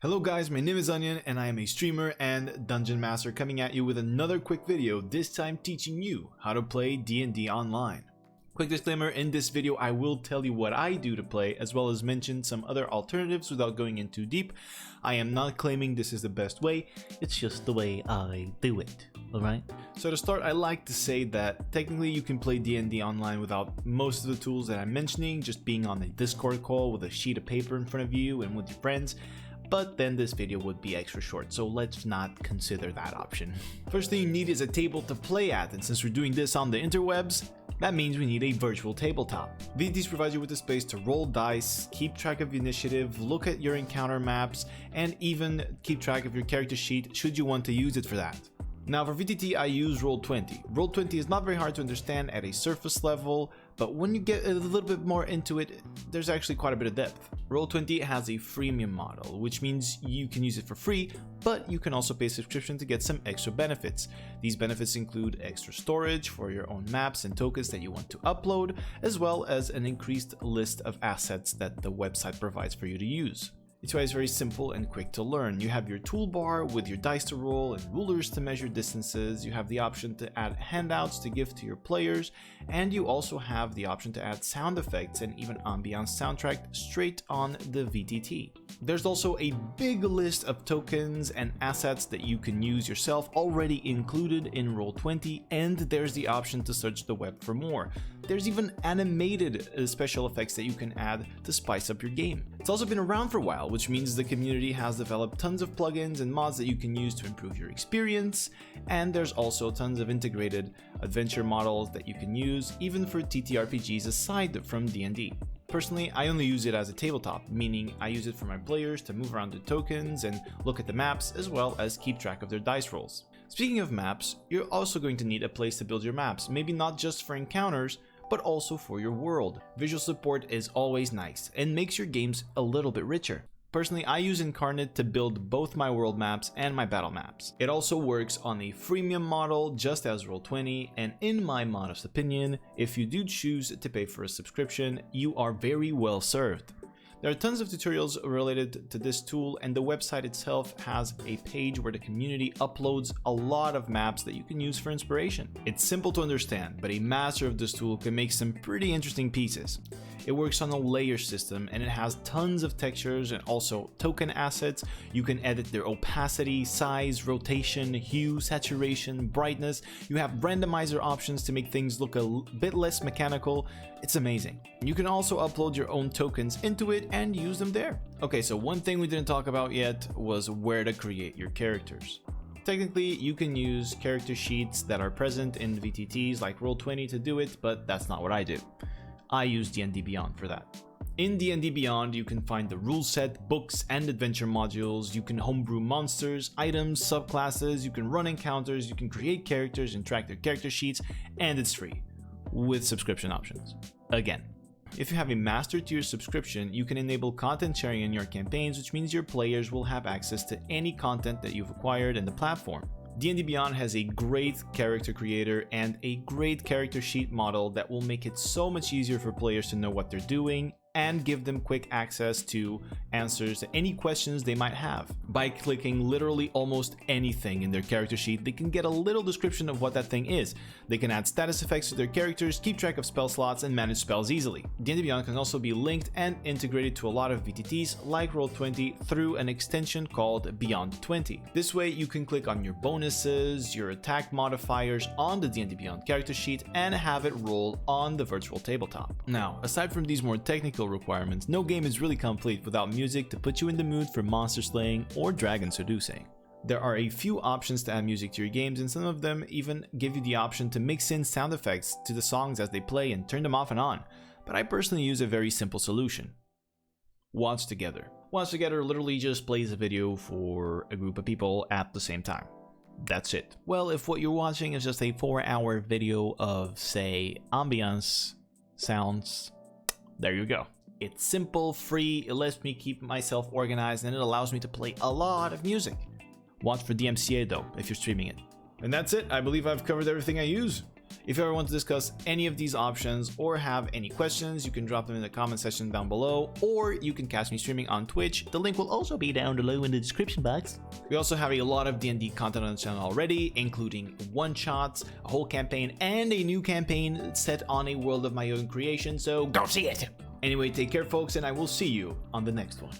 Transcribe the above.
Hello guys, my name is Onion and I am a streamer and dungeon master coming at you with another quick video, this time teaching you how to play D&D Online. Quick disclaimer, in this video I will tell you what I do to play as well as mention some other alternatives without going in too deep. I am not claiming this is the best way, it's just the way I do it, alright? So to start, I like to say that technically you can play D&D Online without most of the tools that I'm mentioning, just being on a Discord call with a sheet of paper in front of you and with your friends. But then this video would be extra short, so let's not consider that option. First thing you need is a table to play at, and since we're doing this on the interwebs, that means we need a virtual tabletop. VTTs provide you with the space to roll dice, keep track of initiative, look at your encounter maps, and even keep track of your character sheet should you want to use it for that. Now for VTT I use Roll20. Roll20 is not very hard to understand at a surface level, but when you get a little bit more into it, there's actually quite a bit of depth. Roll20 has a freemium model, which means you can use it for free, but you can also pay a subscription to get some extra benefits. These benefits include extra storage for your own maps and tokens that you want to upload, as well as an increased list of assets that the website provides for you to use. It's why it's very simple and quick to learn. You have your toolbar with your dice to roll and rulers to measure distances. You have the option to add handouts to give to your players, and you also have the option to add sound effects and even ambiance soundtrack straight on the VTT. There's also a big list of tokens and assets that you can use yourself already included in Roll20, and there's the option to search the web for more. There's even animated special effects that you can add to spice up your game. It's also been around for a while, which means the community has developed tons of plugins and mods that you can use to improve your experience, and there's also tons of integrated adventure models that you can use, even for TTRPGs aside from D&D. Personally, I only use it as a tabletop, meaning I use it for my players to move around the tokens and look at the maps, as well as keep track of their dice rolls. Speaking of maps, you're also going to need a place to build your maps, maybe not just for encounters, but also for your world. Visual support is always nice and makes your games a little bit richer. Personally, I use Incarnate to build both my world maps and my battle maps. It also works on a freemium model just as Roll20, and in my modest opinion, if you do choose to pay for a subscription, you are very well served. There are tons of tutorials related to this tool, and the website itself has a page where the community uploads a lot of maps that you can use for inspiration. It's simple to understand, but a master of this tool can make some pretty interesting pieces. It works on a layer system and it has tons of textures and also token assets. You can edit their opacity, size, rotation, hue, saturation, brightness. You have randomizer options to make things look a bit less mechanical. It's amazing. You can also upload your own tokens into it and use them there. Okay, so one thing we didn't talk about yet was where to create your characters. Technically, you can use character sheets that are present in VTTs like Roll20 to do it, but that's not what I do. I use D&D Beyond for that. In D&D Beyond, you can find the rule set, books, and adventure modules. You can homebrew monsters, items, subclasses, you can run encounters, you can create characters and track their character sheets, and it's free, with subscription options. Again, if you have a master tier subscription, you can enable content sharing in your campaigns, which means your players will have access to any content that you've acquired in the platform. D&D Beyond has a great character creator and a great character sheet model that will make it so much easier for players to know what they're doing and give them quick access to answers to any questions they might have. By clicking literally almost anything in their character sheet, they can get a little description of what that thing is. They can add status effects to their characters, keep track of spell slots, and manage spells easily. D&D Beyond can also be linked and integrated to a lot of VTTs like Roll20 through an extension called Beyond 20. This way you can click on your bonuses, your attack modifiers on the D&D Beyond character sheet and have it roll on the virtual tabletop. Now, aside from these more technical requirements, no game is really complete without music to put you in the mood for monster slaying or dragon seducing. There are a few options to add music to your games, and some of them even give you the option to mix in sound effects to the songs as they play and turn them off and on, but I personally use a very simple solution. Watch Together. Watch Together literally just plays a video for a group of people at the same time. That's it. Well, if what you're watching is just a 4-hour video of, say, Ambience Sounds, there you go. It's simple, free, it lets me keep myself organized, and it allows me to play a lot of music. Watch for DMCA though, if you're streaming it. And that's it, I believe I've covered everything I use. If you ever want to discuss any of these options or have any questions, you can drop them in the comment section down below, or you can catch me streaming on Twitch. The link will also be down below in the description box. We also have a lot of D&D content on the channel already, including one-shots, a whole campaign, and a new campaign set on a world of my own creation, so go see it! Anyway, take care folks, and I will see you on the next one.